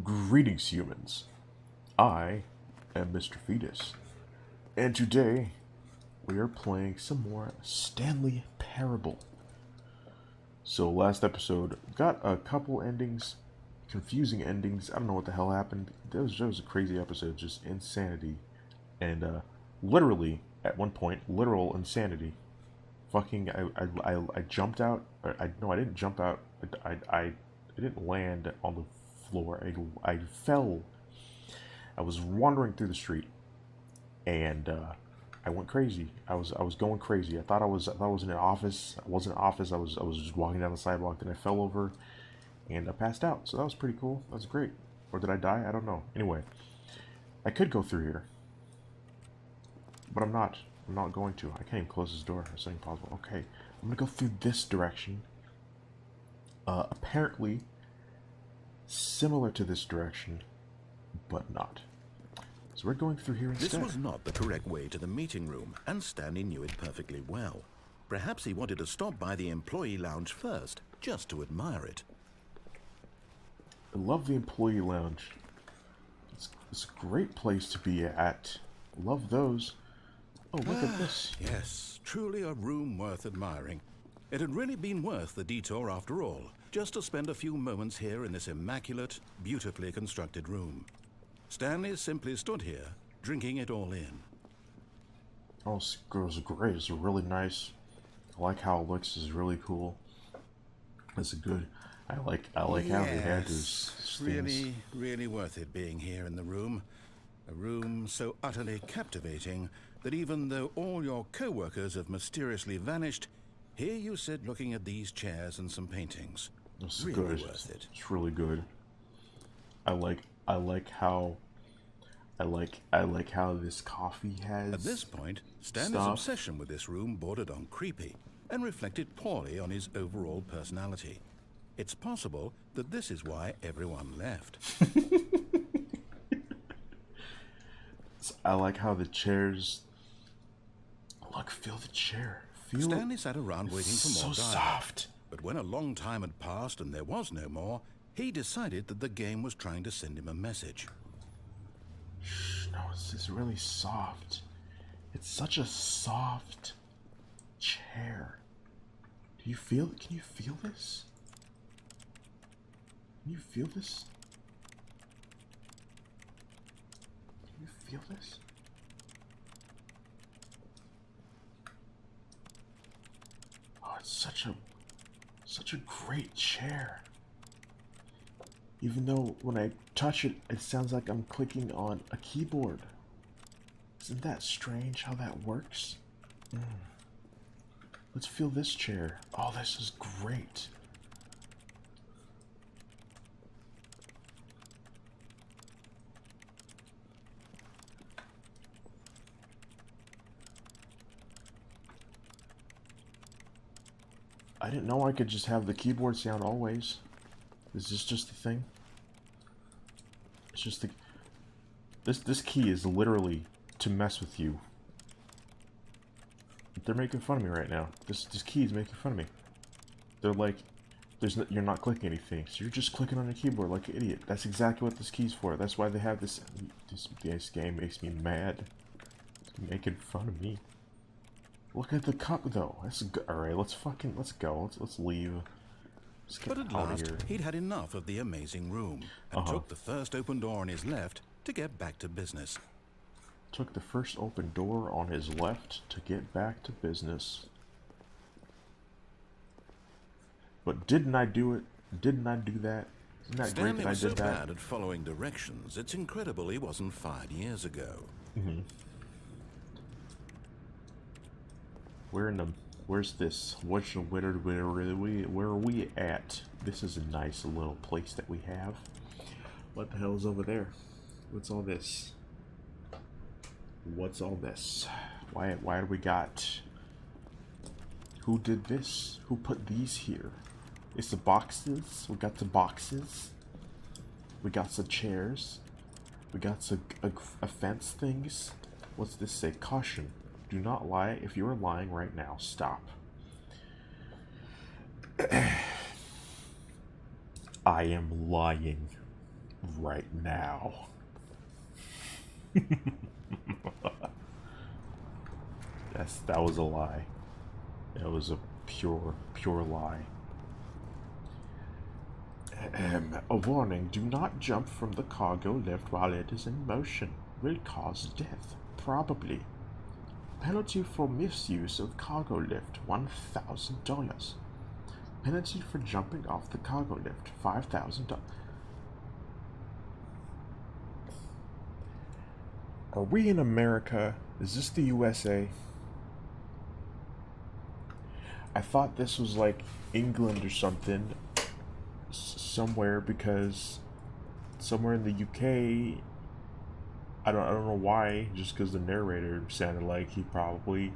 Greetings, humans. I am Mr. Fetus, and today we are playing some more Stanley Parable. So, last episode got a couple endings, confusing endings. I don't know what the hell happened. That was a crazy episode, just insanity, and literally at one point, literal insanity. Fucking, I jumped out. No, I didn't jump out. I didn't land on the floor. I fell. I was wandering through the street, and I went crazy. I was going crazy. I thought I was in an office. I wasn't in an office. I was just walking down the sidewalk. Then I fell over, and I passed out. So that was pretty cool. That was great. Or did I die? I don't know. Anyway, I could go through here, but I'm not. I'm not going to. I can't even close this door. It's impossible. Okay, I'm gonna go through this direction. Apparently similar to this direction, but not. So we're going through here instead. This was not the correct way to the meeting room, and Stanley knew it perfectly well. Perhaps he wanted to stop by the employee lounge first, just to admire it. I love the employee lounge. It's a great place to be at. Love those. Oh, look at this. Yes, truly a room worth admiring. It had really been worth the detour after all, just to spend a few moments here in this immaculate, beautifully constructed room. Stanley simply stood here, drinking it all in. Oh, this girl's great. It's really nice. I like how it looks. It's really cool. It's a good. I like how they had this. Really worth it being here in the room. A room so utterly captivating that even though all your co-workers have mysteriously vanished, here you sit looking at these chairs and some paintings. It's really good. Worth it. It's really good. I like how this coffee has. At this point, Stanley's obsession with this room bordered on creepy and reflected poorly on his overall personality. It's possible that this is why everyone left. I like how the chairs. Look, feel the chair. Stanley sat around waiting for more so dialogue. soft. But when a long time had passed and there was no more, he decided that the game was trying to send him a message. Shh, no, it's really soft. It's such a soft chair. Do you feel it? Can you feel this? Can you feel this? Can you feel this? Oh, it's such a great chair. Even though when I touch it, it sounds like I'm clicking on a keyboard. Isn't that strange how that works? Let's feel this chair. Oh, this is great. I didn't know I could just have the keyboard sound always. Is this just the thing? It's just the... This key is literally to mess with you. They're making fun of me right now. This key is making fun of me. They're like, you're not clicking anything, so you're just clicking on your keyboard like an idiot. That's exactly what this key's for. That's why they have this. This game makes me mad. It's making fun of me. Look at the cup though. That's good. All right. Let's go. Let's leave. Let's get But at out last, of here. he'd had enough of the amazing room and took the first open door on his left to get back to business. Took the first open door on his left to get back to business. But didn't I do it? Didn't I do that? Isn't that great Stanley that I was did so that? bad at following directions, it's incredible he wasn't fired years ago. Where's this? Where are we at? This is a nice little place that we have. What the hell is over there? What's all this? What's all this? Why do we got... Who did this? Who put these here? It's the boxes. We got the boxes. We got some chairs. We got some a fence things. What's this say? Caution. Do not lie. If you are lying right now, stop. I am lying. right now. That was a lie. That was a pure lie. A warning, do not jump from the cargo lift while it is in motion. Will cause death, probably. Penalty for misuse of cargo lift, $1,000. Penalty for jumping off the cargo lift, $5,000. Are we in America? Is this the USA? I thought this was like England or something. Somewhere, because somewhere in the UK, I don't know why, just because the narrator sounded like he probably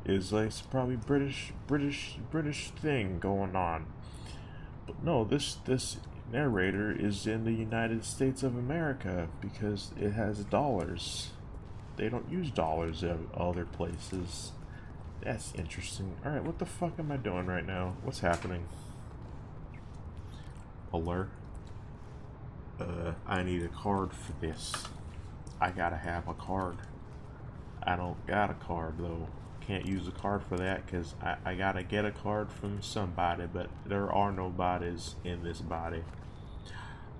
is like some probably British thing going on. But no, this narrator is in the United States of America because it has dollars. They don't use dollars at other places. That's interesting. Alright, what the fuck am I doing right now? What's happening? Alert. I need a card for this. I gotta have a card. I don't got a card though. Can't use a card for that because I gotta get a card from somebody, but there are no bodies in this body.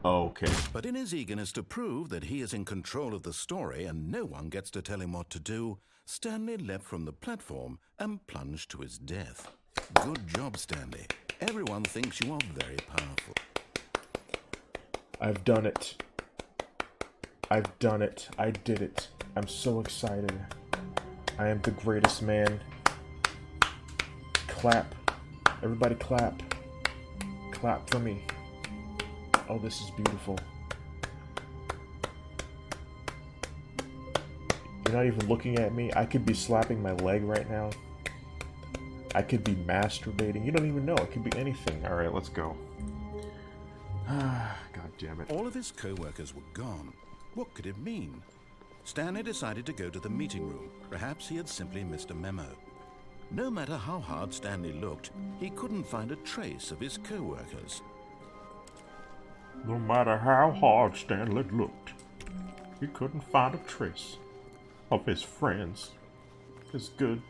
Okay. But in his eagerness to prove that he is in control of the story and no one gets to tell him what to do, Stanley leapt from the platform and plunged to his death. Good job, Stanley. Everyone thinks you are very powerful. I've done it. I've done it. I did it. I'm so excited. I am the greatest man. Clap. Everybody clap. Clap for me. Oh, this is beautiful. You're not even looking at me. I could be slapping my leg right now. I could be masturbating. You don't even know. It could be anything. Alright, let's go. God damn it. All of his co-workers were gone. What could it mean? Stanley decided to go to the meeting room. Perhaps he had simply missed a memo. No matter how hard Stanley looked, he couldn't find a trace of his co-workers. No matter how hard Stanley looked, he couldn't find a trace of his friends. His good,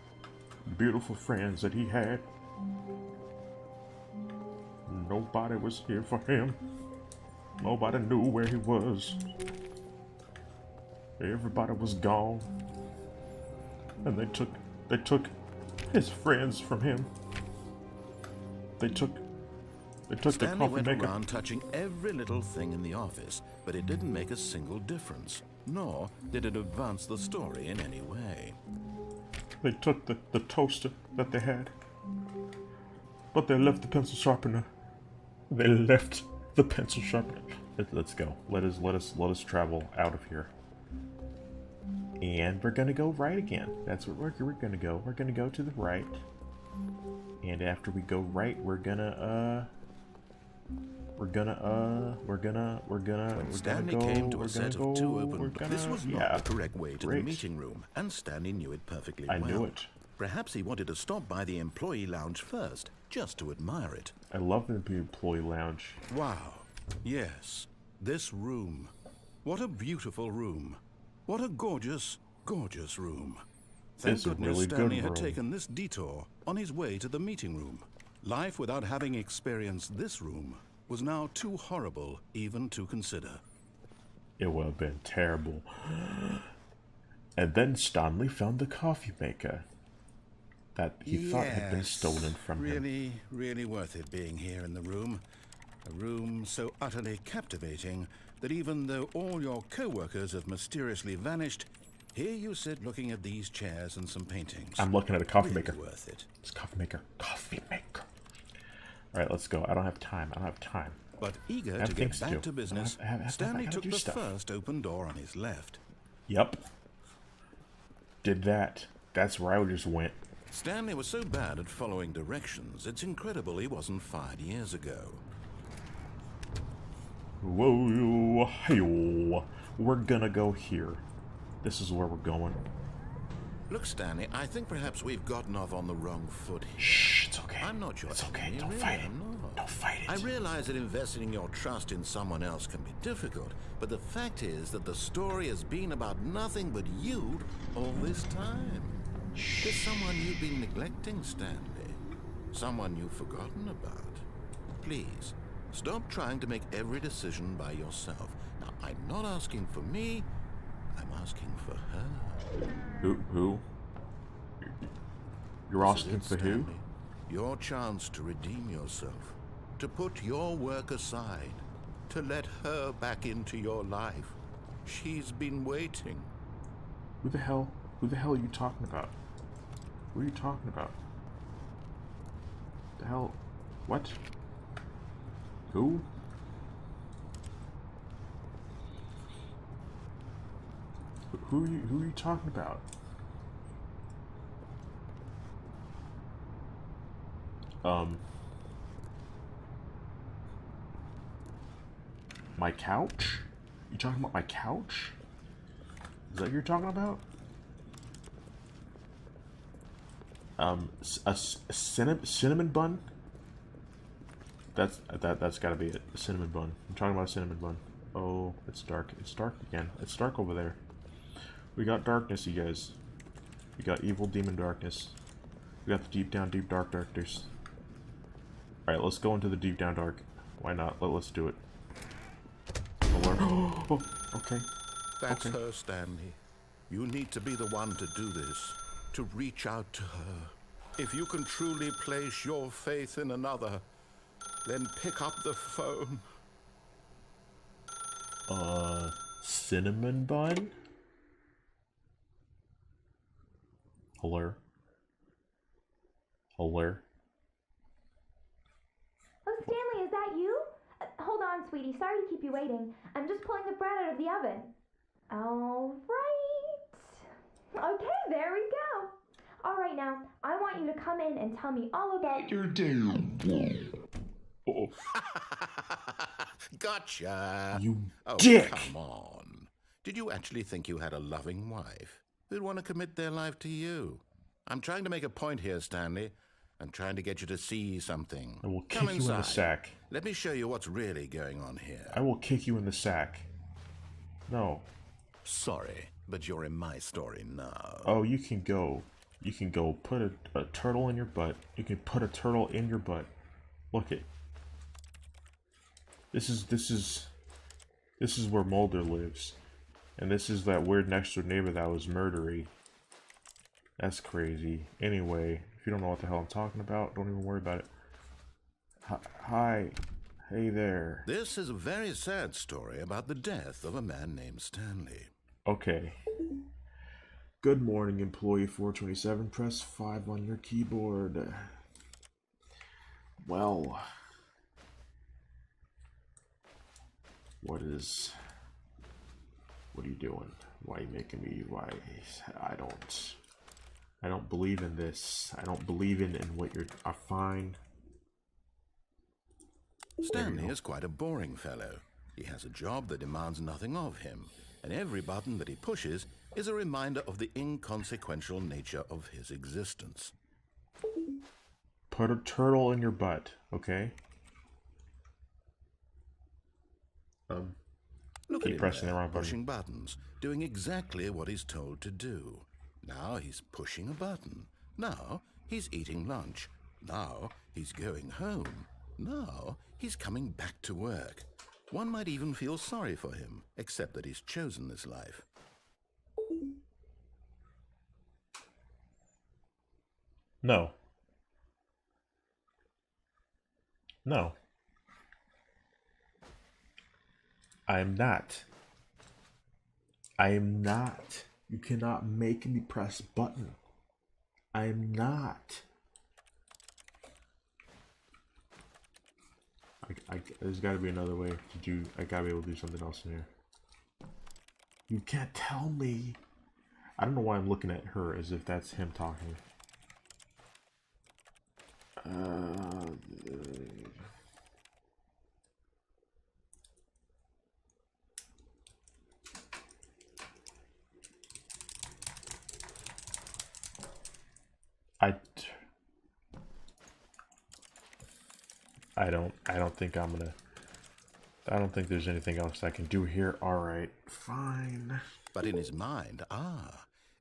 beautiful friends that he had. Nobody was here for him. Nobody knew where he was. Everybody was gone. And they took his friends from him. They took the Stanley coffee went maker. around touching every little thing in the office, but it didn't make a single difference, nor did it advance the story in any way. They took the toaster that they had. But they left the pencil sharpener. They left the pencil sharpener. Let's go. Let us travel out of here. And we're gonna go right again. That's what we're gonna go. We're gonna go to the right. And after we go right, we're gonna When Stanley came to a set of two open doors, this was not the correct way to the meeting room, and Stanley knew it perfectly well. I knew it. Perhaps he wanted to stop by the employee lounge first, just to admire it. I love the employee lounge. Wow. Yes. This room. What a beautiful room. What a gorgeous, gorgeous room. Thank goodness really Stanley good had room. taken this detour on his way to the meeting room. Life without having experienced this room was now too horrible even to consider. It would have been terrible. And then Stanley found the coffee maker that he thought had been stolen from him. Really worth it being here in the room. A room so utterly captivating that even though all your co-workers have mysteriously vanished, here you sit looking at these chairs and some paintings. I'm looking at a coffee Really maker. Worth it. It's coffee maker. Coffee maker. Alright, let's go. I don't have time. But eager I have to get things back do. to business, I gotta Stanley took do the stuff. first open door on his left. Yep. Did that. That's where I just went. Stanley was so bad at following directions, it's incredible he wasn't fired years ago. Whoa, hey, we're gonna go here. This is where we're going. Look, Stanley, I think perhaps we've gotten off on the wrong foot here. Shh, it's okay. I'm not your It's okay. enemy, Don't really, fight it. I'm not. Don't fight it. I realize that investing your trust in someone else can be difficult, but the fact is that the story has been about nothing but you all this time. There's someone you've been neglecting, Stanley. Someone you've forgotten about. Please, stop trying to make every decision by yourself. Now, I'm not asking for me, I'm asking for her. Who? You're asking for who? Stanley. Your chance to redeem yourself, to put your work aside, to let her back into your life. She's been waiting. Who the hell are you talking about? Who are you talking about? The hell? What? Who? Who are you talking about? My couch? You talking about my couch? Is that what you're talking about? A cinnamon bun? That's gotta be it. A cinnamon bun. I'm talking about a cinnamon bun. Oh, it's dark. It's dark again. It's dark over there. We got darkness, you guys. We got evil demon darkness. We got the deep down, deep dark darkness. Alright, let's go into the deep down dark. Why not? Let's do it. Oh, okay. That's okay. her, Stanley. You need to be the one to do this, to reach out to her. If you can truly place your faith in another, then pick up the phone. Cinnamon bun? Hello? Hello? Oh, Stanley, is that you? Hold on, sweetie. Sorry to keep you waiting. I'm just pulling the bread out of the oven. All right. Okay, there we go. All right, now, I want you to come in and tell me all about your day. Oh. Gotcha. You oh, dick! Come on. Did you actually think you had a loving wife who'd want to commit their life to you? I'm trying to make a point here, Stanley. I'm trying to get you to see something. I will kick Come you inside. in the sack. Let me show you what's really going on here. I will kick you in the sack. No. Sorry, but you're in my story now. Oh, you can go. You can go put a turtle in your butt. You can put a turtle in your butt. Look it. This is where Mulder lives. And this is that weird next door neighbor that was murdery. That's crazy. Anyway, if you don't know what the hell I'm talking about, don't even worry about it. Hi. Hey there. This is a very sad story about the death of a man named Stanley. Okay. Good morning, employee 427. Press 5 on your keyboard. Well, what are you doing? Why are you making me? Why? I don't believe in this. I don't believe in what you're. Fine. Stanley is quite a boring fellow. He has a job that demands nothing of him, and every button that he pushes is a reminder of the inconsequential nature of his existence. Put a turtle in your butt, okay? Look Keep at him pressing there, the wrong button. pushing buttons, doing exactly what he's told to do. Now he's pushing a button. Now he's eating lunch. Now he's going home. Now he's coming back to work. One might even feel sorry for him, except that he's chosen this life. No. No. I am not. I am not. You cannot make me press button. I am not. There's got to be another way to do. I gotta be able to do something else in here. You can't tell me. I don't know why I'm looking at her as if that's him talking. I don't think I'm gonna. I don't think there's anything else I can do here. All right, fine. But in his mind,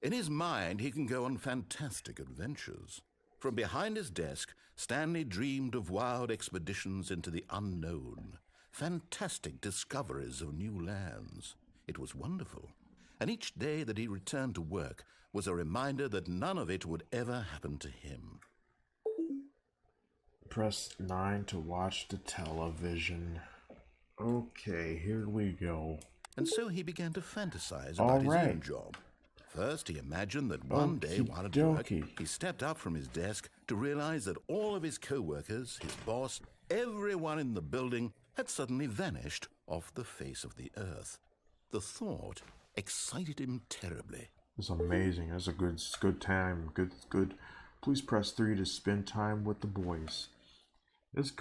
in his mind he can go on fantastic adventures. From behind his desk, Stanley dreamed of wild expeditions into the unknown, fantastic discoveries of new lands. It was wonderful, and each day that he returned to work was a reminder that none of it would ever happen to him. Press 9 to watch the television. Okay, here we go. And so he began to fantasize about his own job. First, he imagined that one day while at work, he stepped up from his desk to realize that all of his co-workers, his boss, everyone in the building had suddenly vanished off the face of the earth. The thought excited him terribly. It's amazing. That's a good time. Good. Please press 3 to spend time with the boys. Let's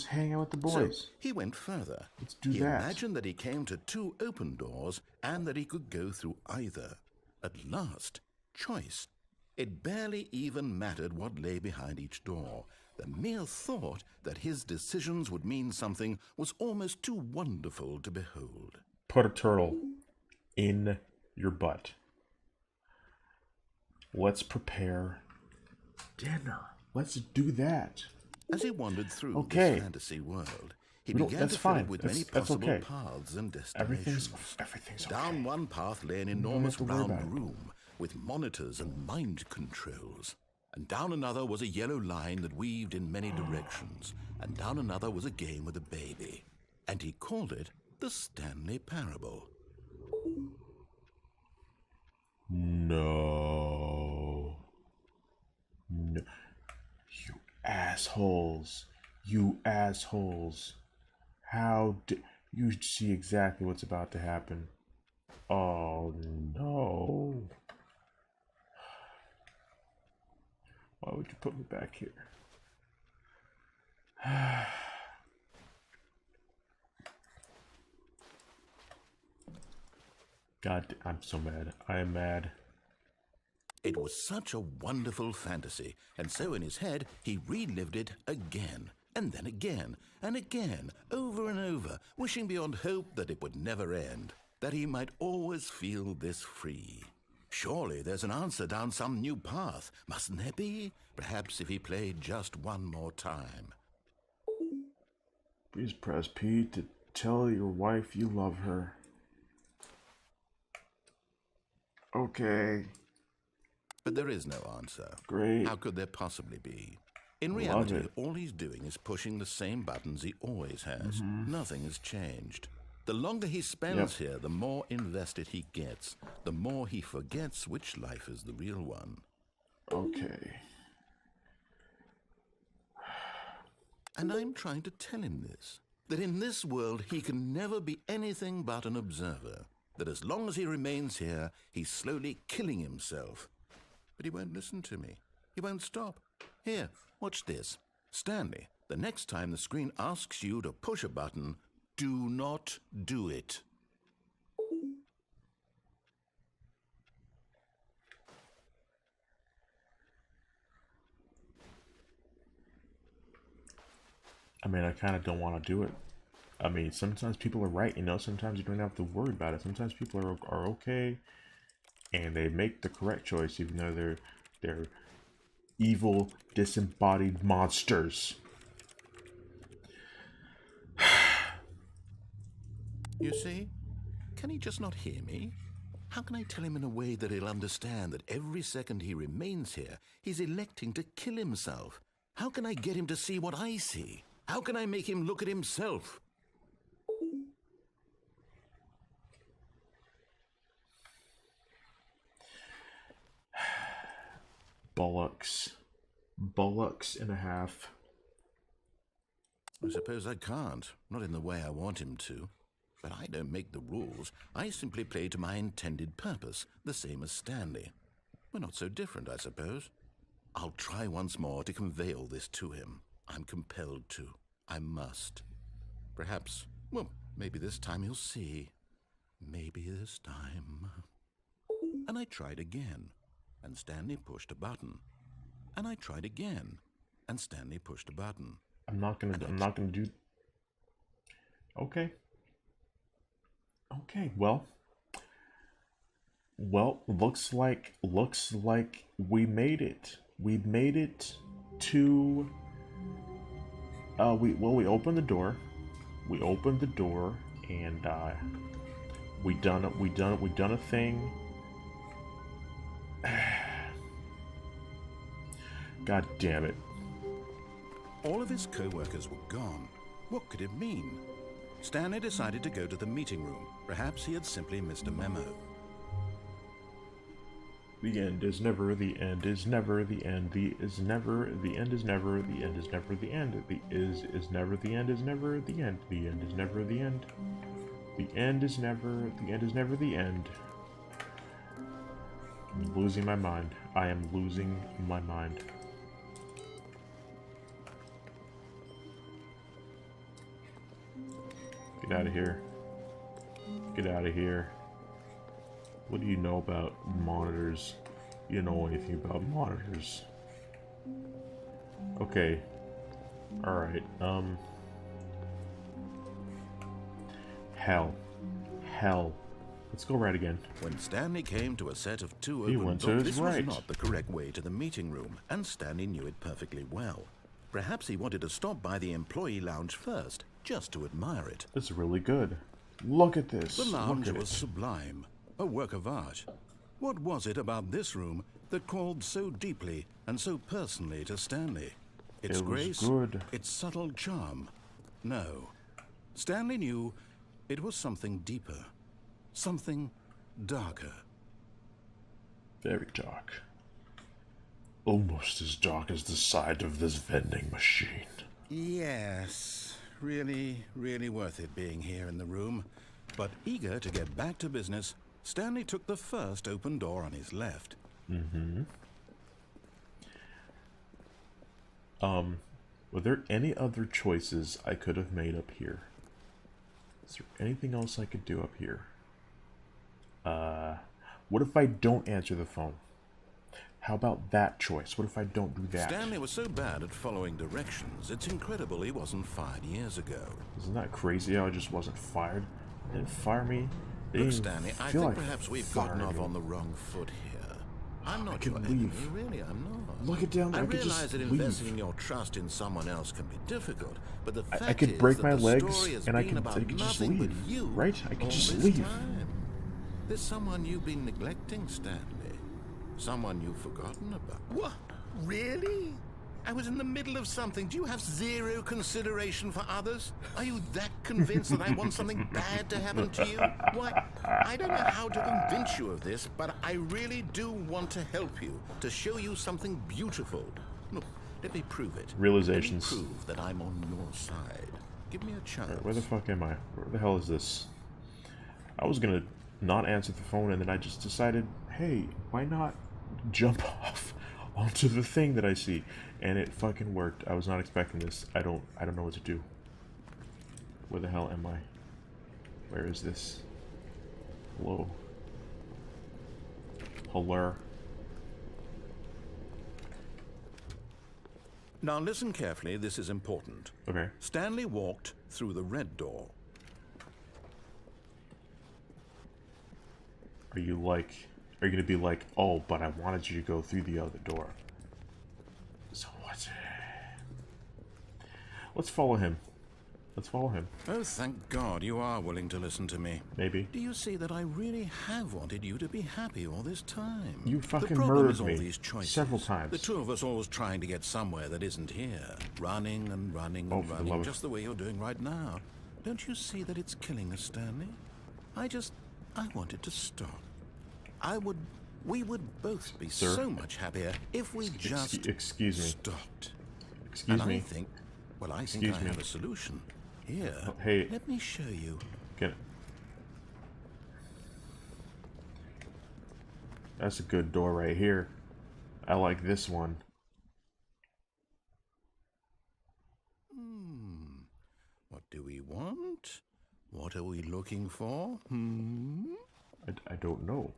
hang out with the boys. So he went further. Let's do that. He imagined that he came to 2 open doors and that he could go through either. At last, choice. It barely even mattered what lay behind each door. The mere thought that his decisions would mean something was almost too wonderful to behold. Put a turtle in your butt. Let's prepare dinner. Let's do that. As he wandered through this fantasy world, he began to fill it with many possible paths and destinations. Everything's okay. Down one path lay an enormous round room with monitors and mind controls. And down another was a yellow line that weaved in many directions. And down another was a game with a baby. And he called it the Stanley Parable. No. You assholes. You assholes. How did you see exactly what's about to happen? Oh no. Why would you put me back here? God, I'm so mad. I am mad. It was such a wonderful fantasy, and so in his head he relived it again, and then again, and again, over and over, wishing beyond hope that it would never end, that he might always feel this free. Surely there's an answer down some new path, mustn't there be? Perhaps if he played just one more time. Please press P to tell your wife you love her. Okay. But there is no answer. Great. How could there possibly be? In reality, all he's doing is pushing the same buttons he always has. Nothing has changed. The longer he spends here, the more invested he gets. The more he forgets which life is the real one. Okay. And I'm trying to tell him this. That in this world, he can never be anything but an observer. That as long as he remains here, he's slowly killing himself. But he won't listen to me. He won't stop. Here, watch this. Stanley, the next time the screen asks you to push a button, do not do it. I mean, I kind of don't want to do it. I mean, sometimes people are right, you know. Sometimes you don't have to worry about it. Sometimes people are okay, and they make the correct choice, even though they're evil, disembodied monsters. You see? Can he just not hear me? How can I tell him in a way that he'll understand that every second he remains here, he's electing to kill himself? How can I get him to see what I see? How can I make him look at himself? Bollocks. Bollocks and a half. I suppose I can't. Not in the way I want him to. But I don't make the rules. I simply play to my intended purpose, the same as Stanley. We're not so different, I suppose. I'll try once more to convey all this to him. I'm compelled to. I must. Perhaps, well, maybe this time he'll see. Maybe this time. And I tried again, and Stanley pushed a button. and I tried again, and Stanley pushed a button. I'm not gonna do. Okay. Okay. Well, looks like we made it. We made it to. We opened the door. We opened the door, and we done a thing. God damn it. All of his co-workers were gone. What could it mean? Stanley decided to go to the meeting room. Perhaps he had simply missed a memo. The end is never, the end is never, the end is never, the end is never, the end is never, the end. The is never, the end is never, the end. The end is never the end. The end is never, the end is never the end. I'm losing my mind. I am losing my mind. Get out of here. Get out of here. What do you know about monitors? You don't know anything about monitors. Okay. Alright, Hell. Let's go right again. When Stanley came to a set of two He open went to doors, his this right. was not the correct way to the meeting room, and Stanley knew it perfectly well. Perhaps he wanted to stop by the employee lounge first, just to admire it. It's really good. Look at this. The lounge Look at was it. sublime, a work of art. What was it about this room that called so deeply and so personally to Stanley? Its It was grace, good. its subtle charm? No. Stanley knew it was something deeper, something darker. Very dark. Almost as dark as the side of this vending machine. Yes, really worth it being here in the room. But eager to get back to business, Stanley took the first open door on his left. Were there any other choices I could have made up here? Is there anything else I could do up here? What if I don't answer the phone? How about that choice? What if I don't do that? Stanley was so bad at following directions, it's incredible he wasn't fired years ago. Isn't that crazy how I just wasn't fired? They didn't fire me. They Look, didn't Stanley, I feel think like perhaps we've gotten off firing on me. the wrong foot here. I'm not could your leave. enemy, really, I'm not. Look it down. I I could realize just that leave. investing your trust in someone else can be difficult, but the fact I could is break that my the legs story has and I been could about just nothing but leave, you right? I could all just this leave. time. There's someone you've been neglecting, Stanley. Someone you've forgotten about. What? Really? I was in the middle of something. Do you have zero consideration for others? Are you that convinced that I want something bad to happen to you? Why, I don't know how to convince you of this, but I really do want to help you, to show you something beautiful. Look, let me prove it. Realizations. Let me prove that I'm on your side. Give me a chance. Alright, where the fuck am I? Where the hell is this? I was gonna not answer the phone and then I just decided, hey, why not jump off onto the thing that I see? And it fucking worked. I was not expecting this. I don't know what to do. Where the hell am I? Where is this? Hello? Hello? Now listen carefully, this is important. Okay. Stanley walked through the red door. Are you gonna be like, oh, but I wanted you to go through the other door? So what? Let's follow him. Let's follow him. Oh, thank God you are willing to listen to me. Maybe. Do you see that I really have wanted you to be happy all this time? You fucking the problem murdered is all me these choices. several times. The two of us always trying to get somewhere that isn't here. Running and running Oh, and for the running, love of- just the way you're doing right now. Don't you see that it's killing us, Stanley? I wanted to stop. We would both be Sir? so much happier if we just excuse me. stopped. Excuse and me. I think Excuse I me. have a solution. Here, Oh, hey. let me show you. Get it. That's a good door right here. I like this one. What do we want? What are we looking for? I don't know.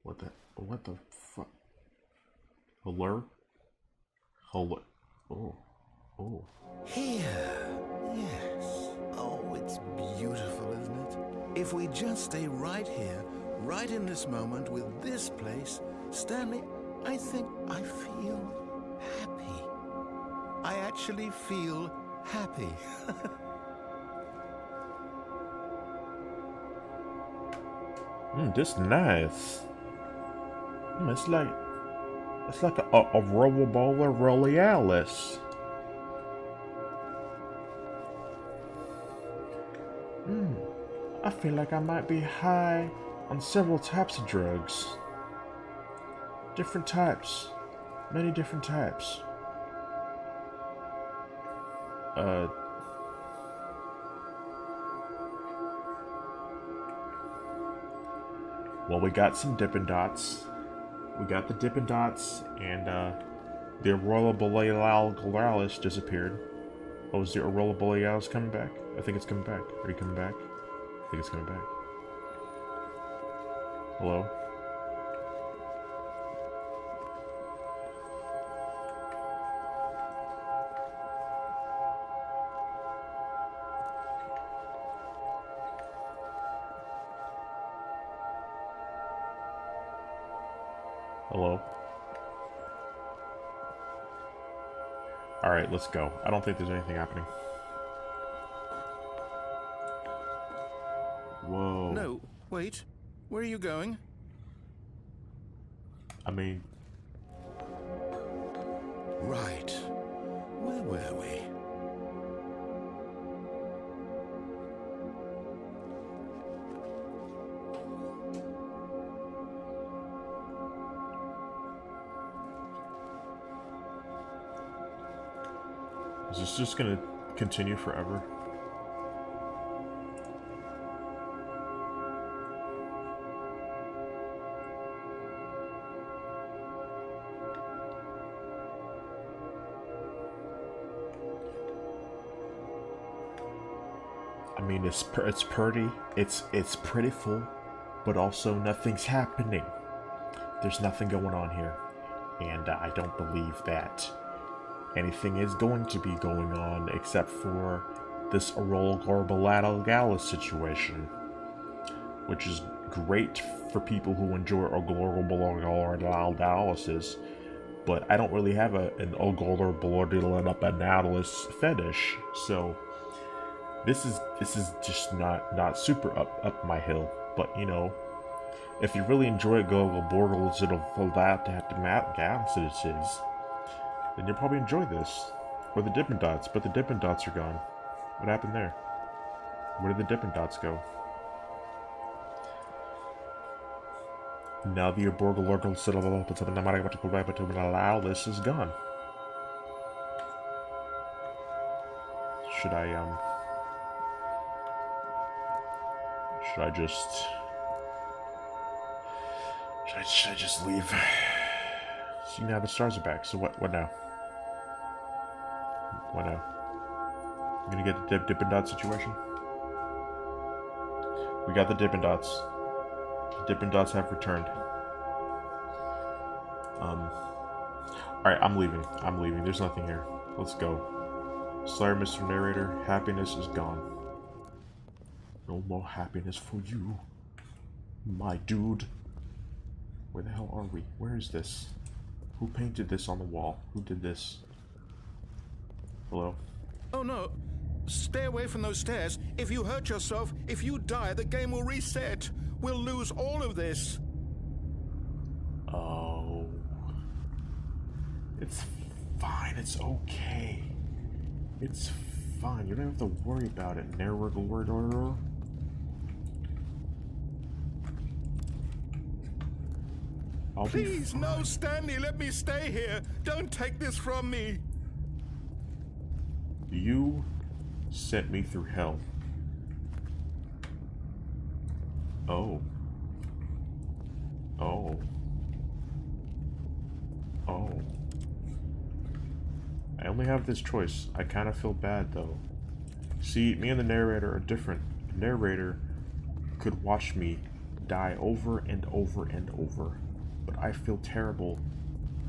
What the fuck? Hello? Hello? Oh. Oh. Here, yes. Oh, it's beautiful, isn't it? If we just stay right here, right in this moment with this place, Stanley, I think I feel happy. I actually feel happy. This nice. It's like a rollable Royalis. I feel like I might be high on several types of drugs. Different types. Many different types. Well, we got some Dippin' Dots. We got the Dippin' Dots, and the Aurora Borealis disappeared. Oh, is the Aurora Borealis coming back? I think it's coming back. Are you coming back? I think it's coming back. Hello? Hello? Alright, let's go. I don't think there's anything happening. Whoa. No, wait. Where are you going? I mean... Right. Where were we? Is this just gonna continue forever? I mean, it's pretty. It's prettiful, but also nothing's happening. There's nothing going on here, and I don't believe that anything is going to be going on except for this Aurora Borealis situation, which is great for people who enjoy Aurora Borealis, but I don't really have an Aurora Borealis fetish, so this is just not super up my hill. But you know, if you really enjoy Aurora Borealis, then you'll probably enjoy this. Or the Dippin' Dots, but the Dippin' Dots are gone. What happened there? Where did the Dippin' Dots go? Now the Borgalocal this is gone. Should I just leave? See, now the stars are back, so what now? What now? I'm gonna get the Dippin' Dots situation? We got the Dippin' Dots. The Dippin' Dots have returned. Alright, I'm leaving. There's nothing here. Let's go. Sorry, Mr. Narrator. Happiness is gone. No more happiness for you, my dude. Where the hell are we? Where is this? Who painted this on the wall? Who did this? Hello? Oh no! Stay away from those stairs. If you hurt yourself, if you die, the game will reset. We'll lose all of this. Oh. It's fine. It's okay. It's fine. You don't have to worry about it, narrator. Please, no, Stanley, let me stay here. Don't take this from me. You sent me through hell. Oh. Oh. Oh. I only have this choice. I kind of feel bad, though. See, me and the narrator are different. The narrator could watch me die over and over and over. But I feel terrible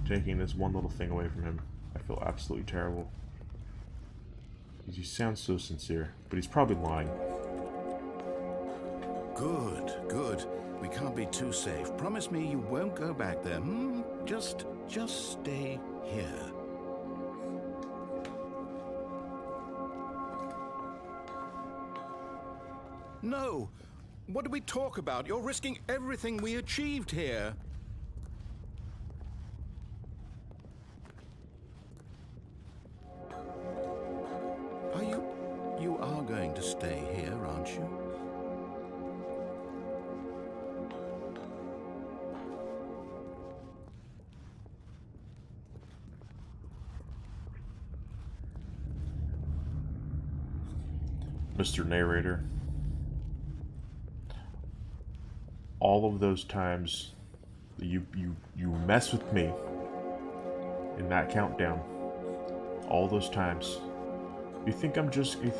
taking this one little thing away from him. I feel absolutely terrible. Because he sounds so sincere, but he's probably lying. Good, good. We can't be too safe. Promise me you won't go back there, hmm? Just stay here. No! What did we talk about? You're risking everything we achieved here. You are going to stay here, aren't you? Mr. Narrator, all of those times that you mess with me in that countdown, all those times, you think I'm just gonna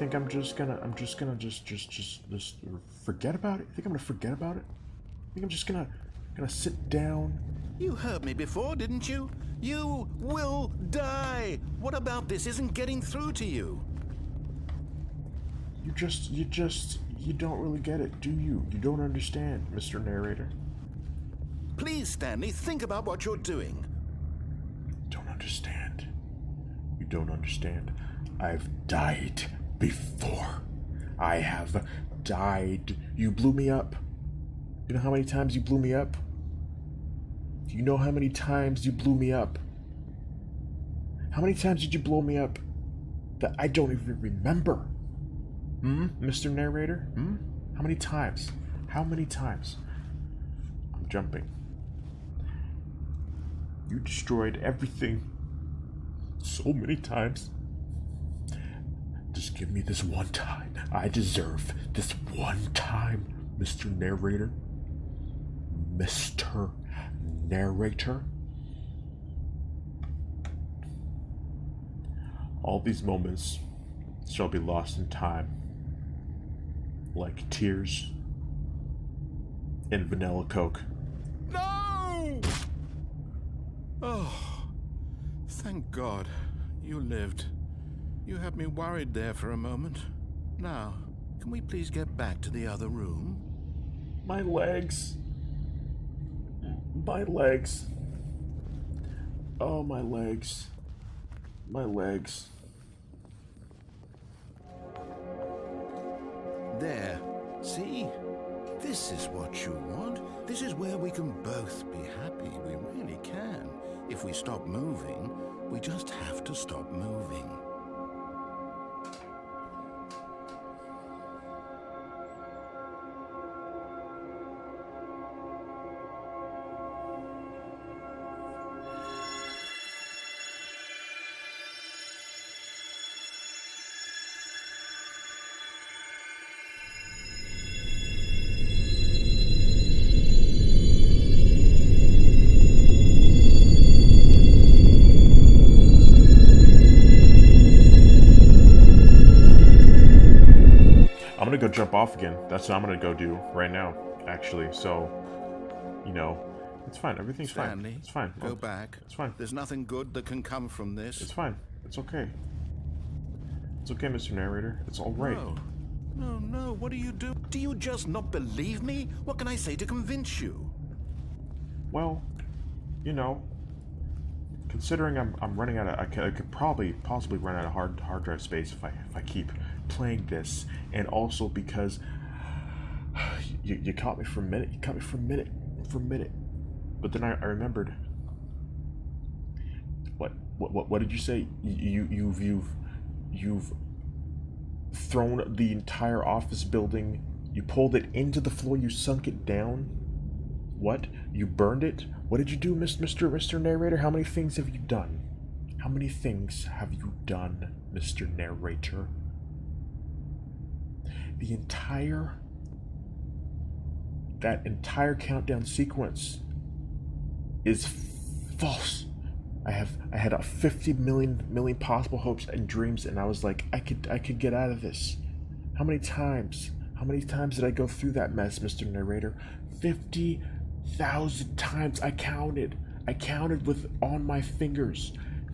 forget about it? You think I'm gonna forget about it? You think I'm just gonna sit down? You heard me before, didn't you? You will die. What about this isn't getting through to you? You don't really get it, do you? You don't understand, Mr. Narrator. Please, Stanley, think about what you're doing. Don't understand. You don't understand. I've died before. I have died. You blew me up. You know how many times you blew me up? Do you know how many times you blew me up? How many times did you blow me up that I don't even remember? Mr. Narrator? How many times? How many times? I'm jumping. You destroyed everything so many times. Just give me this one time. I deserve this one time, Mr. Narrator. Mr. Narrator. All these moments shall be lost in time, like tears in vanilla Coke. No! Oh, thank God you lived. You had me worried there for a moment. Now, can we please get back to the other room? My legs. My legs. Oh, my legs. My legs. There. See? This is what you want. This is where we can both be happy. We really can. If we stop moving, we just have to stop moving. I'm gonna go jump off again. That's what I'm gonna go do right now, actually. So, you know, it's fine. Everything's Stanley, fine. It's fine. Go back. It's fine. There's nothing good that can come from this. It's fine. It's okay. It's okay, Mr. Narrator. It's all right. No. What do you do? Do you just not believe me? What can I say to convince you? Well, you know, considering I'm running out of, I could possibly run out of hard drive space if I keep playing this, and also because you caught me for a minute. You caught me for a minute. But then I remembered. What did you say? You've thrown the entire office building. You pulled it into the floor. You sunk it down. What? You burned it? What did you do, Mr. Narrator? How many things have you done? How many things have you done, Mr. Narrator? That entire countdown sequence is false. I had a 50 million possible hopes and dreams, and I was like, I could get out of this. How many times did I go through that mess, Mr. Narrator? 50,000 times. I counted. I counted with on my fingers.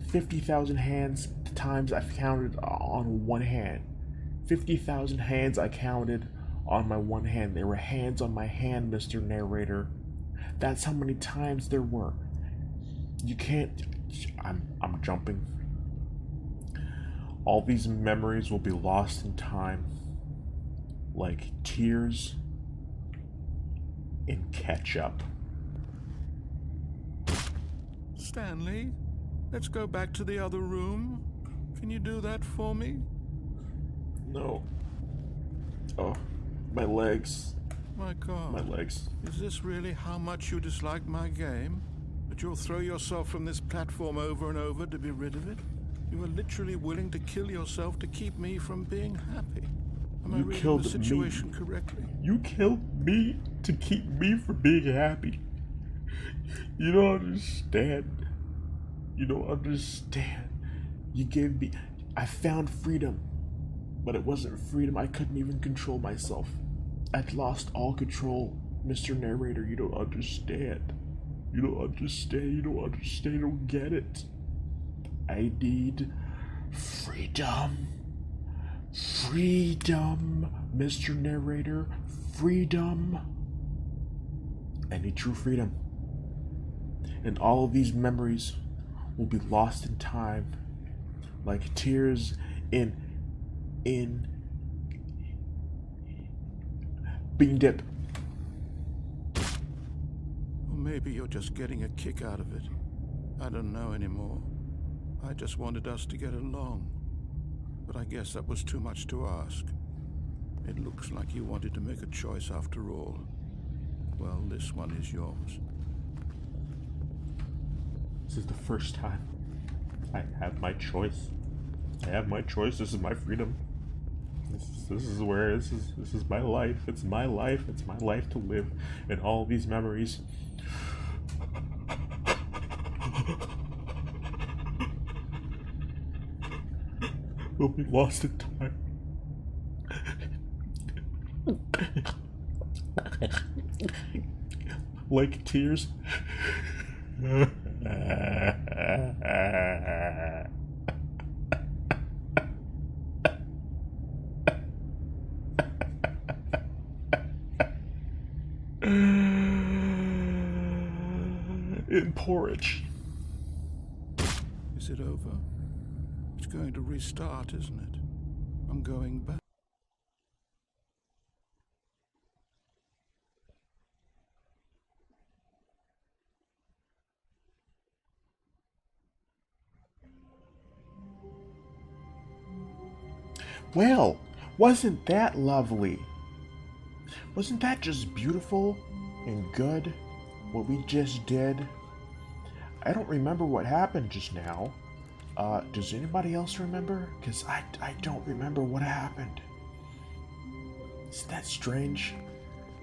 50,000 hands times I've counted on one hand. 50,000 hands I counted on my one hand. There were hands on my hand, Mr. Narrator. That's how many times there were. You can't... I'm jumping. All these memories will be lost in time, like tears in ketchup. Stanley, let's go back to the other room. Can you do that for me? No. Oh, my legs. My God. My legs. Is this really how much you dislike my game? That you'll throw yourself from this platform over and over to be rid of it? You are literally willing to kill yourself to keep me from being happy. Am I reading the situation correctly? You killed me to keep me from being happy. You don't understand. You don't understand. You gave me... I found freedom. But it wasn't freedom. I couldn't even control myself. I'd lost all control. Mr. Narrator, you don't understand. You don't understand. You don't understand. You don't get it. I need freedom. Freedom, Mr. Narrator. Freedom. I need true freedom. And all of these memories will be lost in time, like tears in bean dip. Or maybe you're just getting a kick out of it. I don't know anymore. I just wanted us to get along. But I guess that was too much to ask. It looks like you wanted to make a choice after all. Well, this one is yours. This is the first time I have my choice. I have my choice. This is my freedom. This is where this is my life. It's my life. It's my life to live. And all these memories will be lost in time. Like tears. In porridge. Is it over? It's going to restart, isn't it? I'm going back. Well, wasn't that lovely? Wasn't that just beautiful and good, what we just did? I don't remember what happened just now. Does anybody else remember? Because I don't remember what happened. Isn't that strange?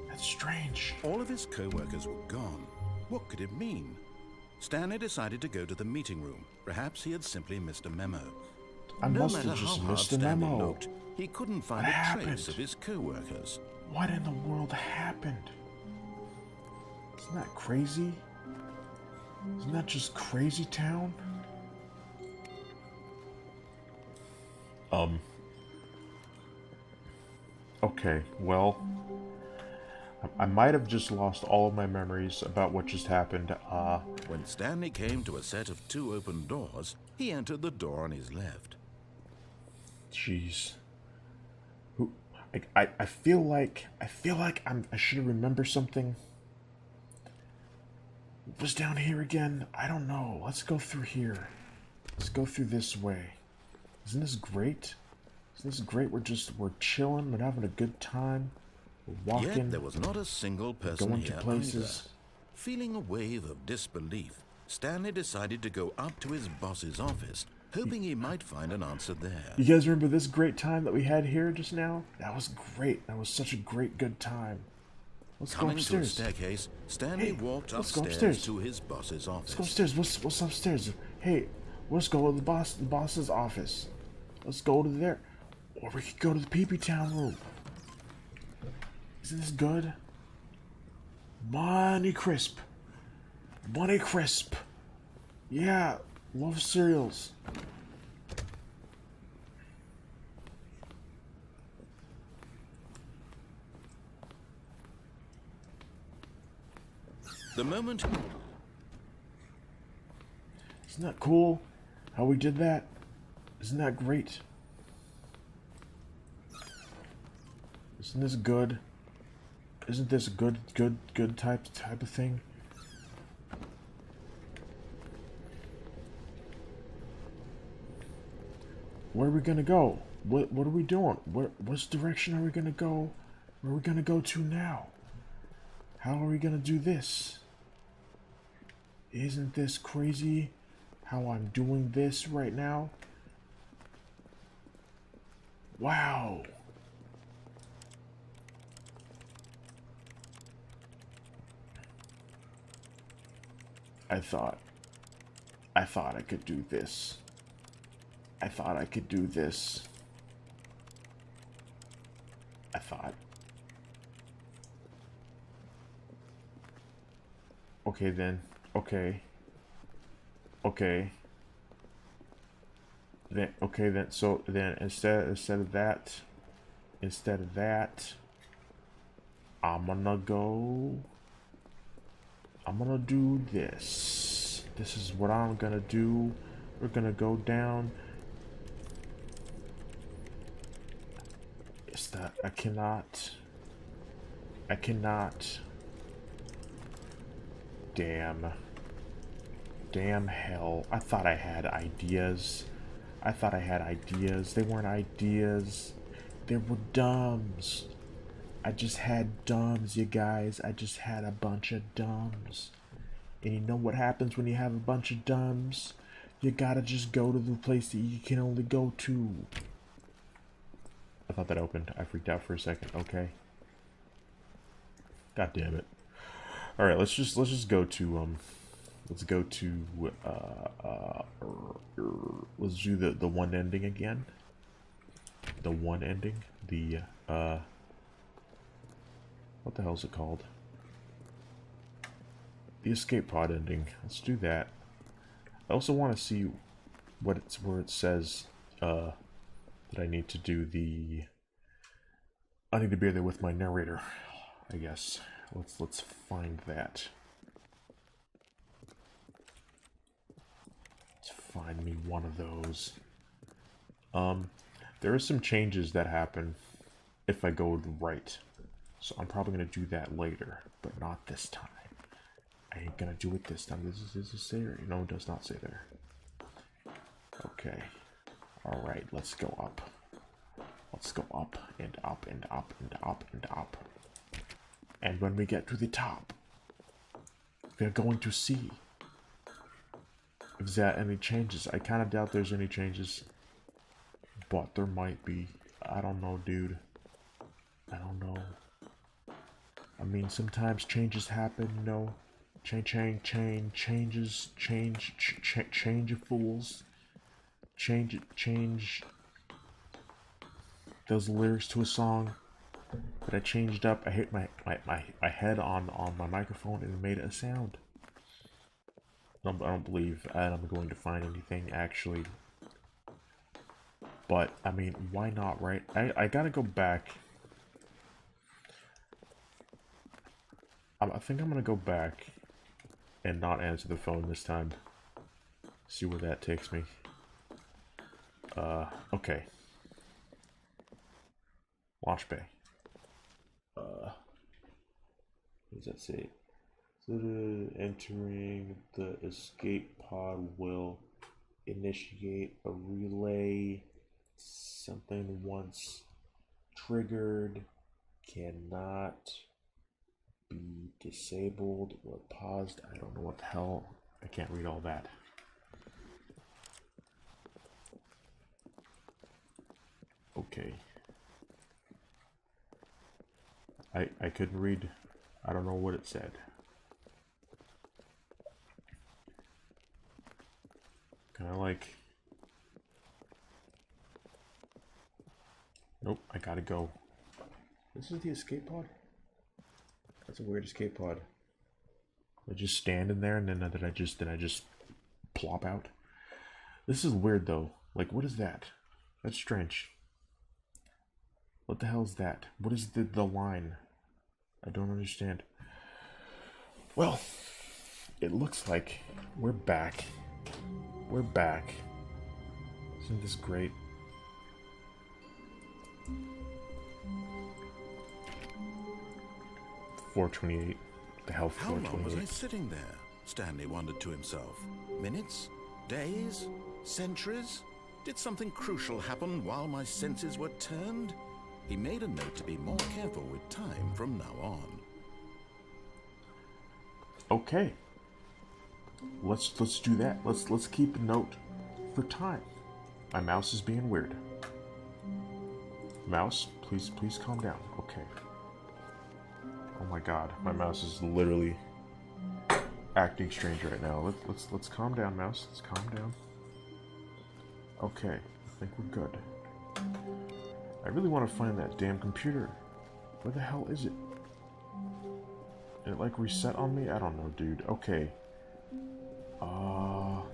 That's strange. All of his co-workers were gone. What could it mean? Stanley decided to go to the meeting room. Perhaps he had simply missed a memo. I must have just missed a memo. Looked, he couldn't find a trace of his co-workers. What in the world happened? Isn't that crazy? Isn't that just crazy town? Okay, well, I might have just lost all of my memories about what just happened. When Stanley came to a set of 2 open doors, he entered the door on his left. Jeez. I feel like I should remember something. What was down here again? I don't know. Let's go through here. Let's go through this way. Isn't this great? Isn't this great? We're chilling. We're having a good time. We're walking. Yet there was not a single person going here to places. either. Feeling a wave of disbelief, Stanley decided to go up to his boss's office, hoping he might find an answer there. You guys remember this great time that we had here just now? That was great. That was such a great, good time. Let's go Coming to a upstairs. staircase, Stanley walked let's go upstairs upstairs. to his boss's office. Let's go upstairs. What's upstairs? Hey, let's go to the boss's office. Let's go to there. Or we could go to the Pee-Pee Town room. Isn't this good? Money crisp. Bunny Crisp. Yeah, love cereals. The moment... Isn't that cool how we did that? Isn't that great? Isn't this good? Isn't this a good type of thing? Where are we gonna go? What are we doing? What direction are we gonna go? Where are we gonna go to now? How are we gonna do this? Isn't this crazy how I'm doing this right now? Wow. I thought I could do this. I thought I could do this. I thought. Okay then. Okay. Okay. Then okay then. So then instead of that, I'm gonna do this. This is what I'm gonna do. We're gonna go down. It's that I cannot. Damn hell. I thought I had ideas. They weren't ideas. They were dumbs. I just had dumbs, you guys. I just had a bunch of dumbs. And you know what happens when you have a bunch of dumbs? You gotta just go to the place that you can only go to. I thought that opened. I freaked out for a second. Okay. God damn it. All right, let's just go to let's do the one ending again. The one ending. The what the hell is it called? The escape pod ending. Let's do that. I also want to see where it says that I need to do the. I need to be there with my narrator, I guess. Let's find that. Let's find me one of those. There are some changes that happen if I go right. So I'm probably gonna do that later, but not this time. I ain't gonna do it this time. Does it say there? No, it does not say there. Okay. Alright, let's go up. Let's go up and up and up and up and up. And when we get to the top, we're going to see if there are any changes. I kind of doubt there's any changes, but there might be. I don't know, dude. I don't know. I mean, sometimes changes happen, you know. Changes, change of fools. Change those lyrics to a song that I changed up. I hit my head on my microphone and it made a sound. I don't believe I'm going to find anything actually. But I mean, why not, right? I gotta go back. I think I'm gonna go back and not answer the phone this time. See where that takes me. Okay. Launch bay. What does that say? So entering the escape pod will initiate a relay. Something once triggered cannot be disabled or paused. I don't know what the hell. I can't read all that. Okay. I couldn't read. I don't know what it said. Kind of like. Nope, I gotta go. This is the escape pod? That's a weird escape pod. I just stand in there and then I just plop out. This is weird though. Like, what is that? That's strange. What the hell is that? What is the line? I don't understand. Well, it looks like we're back. We're back. Isn't this great? $4.28. The hell, How long was I 4.28? sitting there? Stanley wondered to himself. Minutes? Days? Centuries? Did something crucial happen while my senses were turned? He made a note to be more careful with time from now on. Okay. Let's do that. Let's keep a note for time. My mouse is being weird. Mouse, please calm down. Okay. Oh my god, my mouse is literally acting strange right now. Let's calm down, mouse. Let's calm down. Okay, I think we're good. I really want to find that damn computer. Where the hell is it? Did it like reset on me? I don't know, dude. Okay.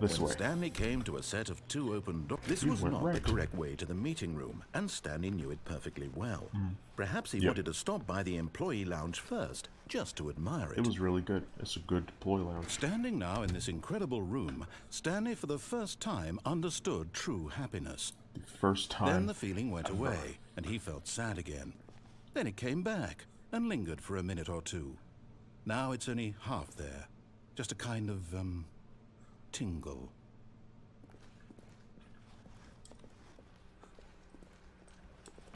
This When way. Stanley came to a set of 2 open doors, this You was went not right. the correct way to the meeting room, and Stanley knew it perfectly well. Perhaps he Yep. wanted to stop by the employee lounge first, just to admire it. It was really good. It's a good deploy lounge. Standing now in this incredible room, Stanley for the first time understood true happiness. The first time. Then the feeling went away, and he felt sad again. Then it came back, and lingered for a minute or two. Now it's only half there. Just a kind of, tingle.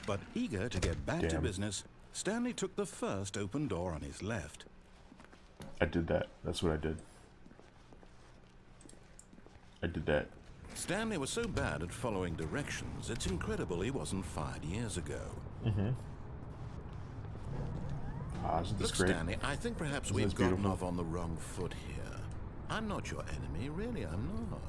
But eager to get back to Damn. business, Stanley took the first open door on his left. I did that. That's what I did. I did that. Stanley was so bad at following directions, it's incredible he wasn't fired years ago. Isn't this Look, great? Stanley, I think perhaps Isn't we've this gotten beautiful? off on the wrong foot here. I'm not your enemy, really, I'm not.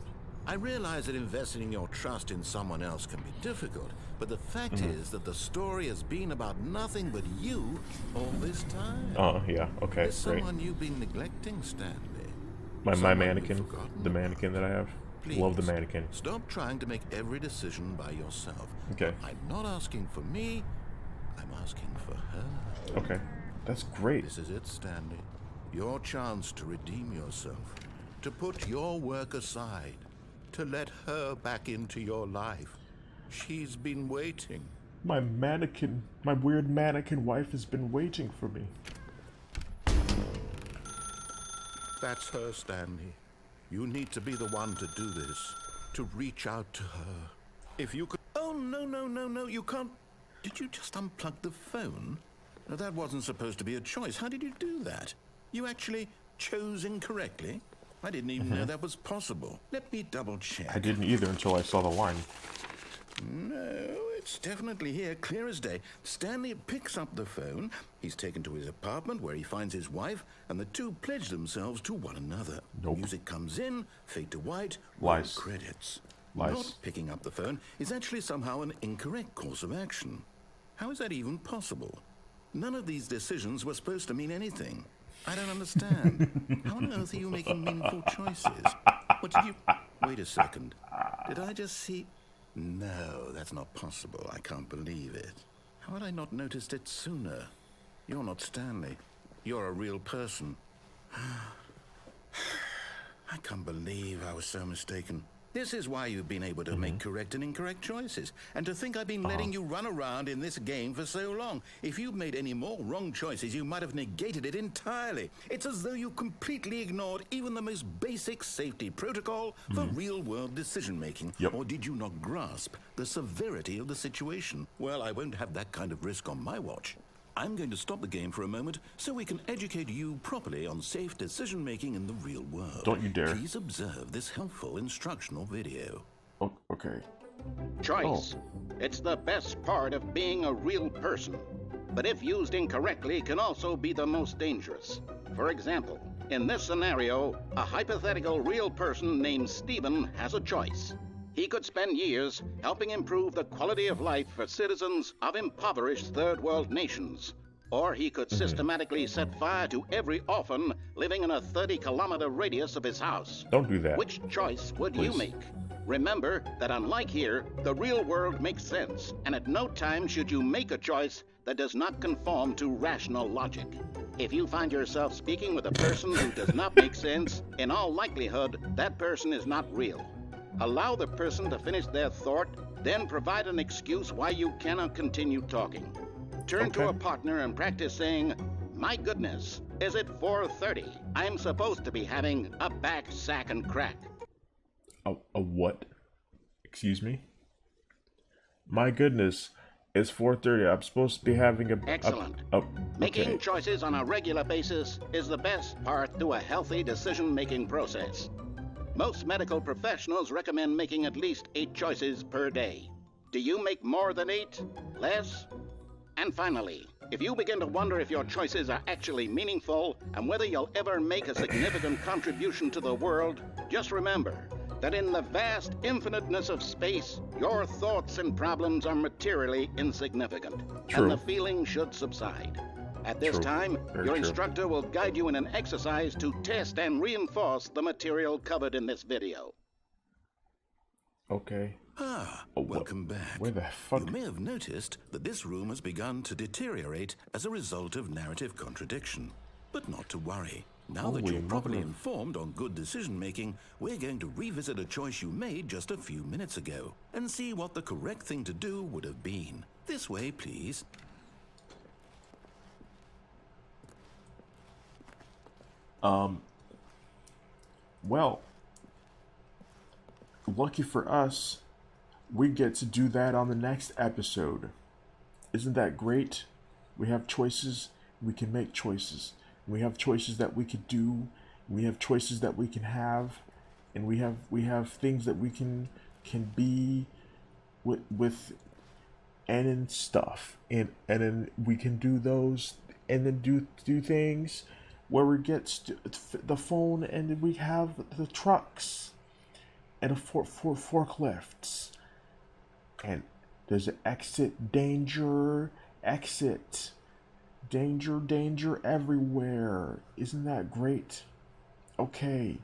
I realize that investing your trust in someone else can be difficult, but the fact is that the story has been about nothing but you all this time. Oh, yeah. Okay, There's great. someone you've been neglecting, Stanley. My someone mannequin. you've forgotten The about. mannequin that I have. Please, Love the mannequin. Stop trying to make every decision by yourself. Okay. I'm not asking for me, I'm asking for her. Okay. That's great. This is it, Stanley. Your chance to redeem yourself. To put your work aside. To let her back into your life. She's been waiting. My mannequin, my weird mannequin wife has been waiting for me. That's her, Stanley. You need to be the one to do this. To reach out to her. If you could... Oh, no, you can't... Did you just unplug the phone? No, that wasn't supposed to be a choice. How did you do that? You actually chose incorrectly? I didn't even know that was possible. Let me double check. I didn't either until I saw the line. No, it's definitely here, clear as day. Stanley picks up the phone. He's taken to his apartment where he finds his wife, and the two pledge themselves to one another. Nope. Music comes in, fade to white, Lies. roll credits. Lies. Not picking up the phone is actually somehow an incorrect course of action. How is that even possible? None of these decisions were supposed to mean anything. I don't understand. How on earth are you making meaningful choices? What did you... Wait a second. Did I just see... No, that's not possible. I can't believe it. How had I not noticed it sooner? You're not Stanley. You're a real person. I can't believe I was so mistaken. This is why you've been able to make correct and incorrect choices. And to think I've been letting you run around in this game for so long. If you'd made any more wrong choices, you might have negated it entirely. It's as though you completely ignored even the most basic safety protocol for real-world decision-making. Yep. Or did you not grasp the severity of the situation? Well, I won't have that kind of risk on my watch. I'm going to stop the game for a moment so we can educate you properly on safe decision-making in the real world. Don't you dare. Please observe this helpful instructional video. Oh, okay. Choice. It's the best part of being a real person. But if used incorrectly, can also be the most dangerous. For example, in this scenario, a hypothetical real person named Stephen has a choice. He could spend years helping improve the quality of life for citizens of impoverished third world nations. Or he could systematically set fire to every orphan living in a 30-kilometer radius of his house. Don't do that. Which choice would you Please. make? Remember that unlike here, the real world makes sense, and at no time should you make a choice that does not conform to rational logic. If you find yourself speaking with a person who does not make sense, in all likelihood, that person is not real. Allow the person to finish their thought, then provide an excuse why you cannot continue talking. Turn to a partner and practice saying, "My goodness, is it 4:30? I'm supposed to be having a back, sack, and crack." A what? Excuse me? My goodness, it's 4:30. I'm supposed to be having a... Excellent. Okay. Making choices on a regular basis is the best part to a healthy decision-making process. Most medical professionals recommend making at least 8 choices per day. Do you make more than 8? Less? And finally, if you begin to wonder if your choices are actually meaningful and whether you'll ever make a significant contribution to the world, just remember that in the vast infiniteness of space, your thoughts and problems are materially insignificant. True. And the feeling should subside. At this time, your instructor will guide you in an exercise to test and reinforce the material covered in this video. Okay. Welcome back. Where the fuck? You may have noticed that this room has begun to deteriorate as a result of narrative contradiction. But not to worry. Now that you're properly informed on good decision-making, we're going to revisit a choice you made just a few minutes ago and see what the correct thing to do would have been. This way, please. Well, lucky for us, we get to do that on the next episode. Isn't that great? We have choices, we can make choices. We have choices that we could do, we have choices that we can have, and we have things that we can be with and stuff. And then we can do those and then do things where we get the phone, and then we have the trucks and forklifts, and there's an exit, danger everywhere. Isn't that great? Okay,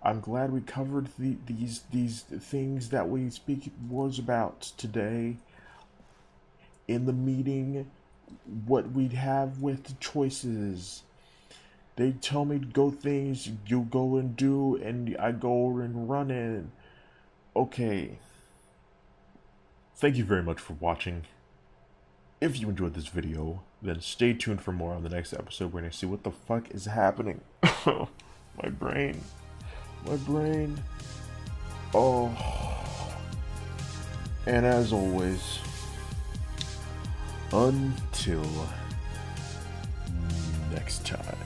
I'm glad we covered these things that we speak words about today in the meeting. What we'd have with the choices. They tell me to go things, you go and do, and I go and run in. Okay. Thank you very much for watching. If you enjoyed this video, then stay tuned for more on the next episode. We're going to see what the fuck is happening. My brain. Oh. And as always, until next time.